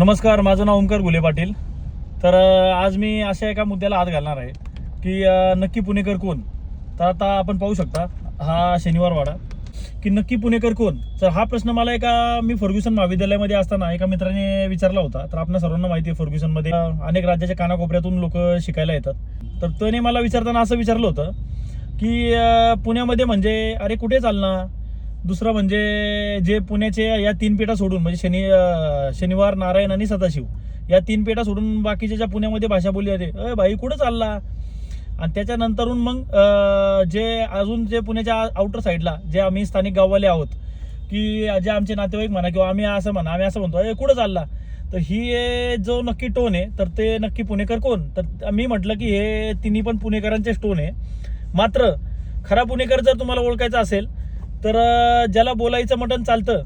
नमस्कार, माझं नाव ओमकार गुले पाटील। तर आज मी अशा एका मुद्द्याला हात घालणार आहे की नक्की पुणेकर कोण। तर आता आपण पाहू शकता हा शनिवार वाडा की नक्की पुणेकर कोण। तर हा प्रश्न मला मी फर्ग्युसन महाविद्यालयामध्ये असताना एका मित्राने विचारला होता। तर आपल्या सर्वांना माहिती आहे फर्ग्युसनमध्ये अनेक राज्याच्या कानाकोपऱ्यातून लोक शिकायला येतात। तर त्याने मला विचारताना असं विचारलं होतं की पुण्यामध्ये म्हणजे अरे कुठे चालणार। दुसरं म्हणजे जे पुण्याचे या तीन पेठा सोडून म्हणजे शनिवार, नारायण आणि सदाशिव या तीन पेठा सोडून बाकीच्या ज्या पुण्यामध्ये भाषा बोलली जाते, अय भाई कुठं चालला। आणि त्याच्यानंतरून मग जे अजून जे पुण्याच्या आउटर साईडला जे आम्ही स्थानिक गाववाले आहोत की जे आमचे नातेवाईक म्हणा किंवा आम्ही असं म्हणतो अय कुठं चालला। तर ही जो नक्की टोन आहे तर ते नक्की पुणेकर कोण। तर मी म्हटलं की हे तिन्ही पण पुणेकरांचेच टोन आहे। मात्र खरा पुणेकर जर तुम्हाला ओळखायचा असेल तर ज्याला बोलायचं मटण चालतं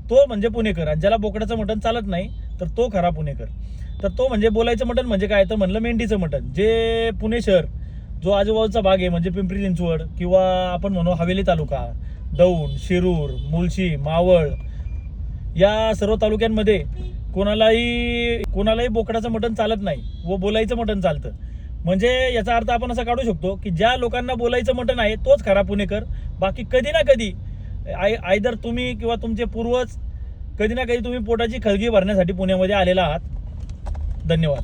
तो म्हणजे पुणेकर, आणि ज्याला बोकडाचं मटण चालत नाही तर तो खरा पुणेकर। तर तो म्हणजे बोलायचं मटण म्हणजे काय तर म्हणलं मेंढीचं मटण। जे पुणे शहर जो आजूबाजूचा भाग आहे म्हणजे पिंपरी चिंचवड किंवा आपण म्हणू हवेली तालुका, दौंड, शिरूर, मुळशी, मावळ या सर्व तालुक्यांमध्ये कोणालाही बोकडाचं मटण चालत नाही व बोलायचं मटण चालतं। म्हणजे याचा अर्थ आपण असा काढू शकतो की ज्या लोकांना बोलायचं मटण आहे तोच खरा पुणेकर। बाकी कधी ना कधी आयदर तुम्ही किंवा तुमचे पूर्वज कधी ना कधी तुम्ही पोटाची खळगी भरण्यासाठी पुण्यामध्ये आलेला आहात। धन्यवाद।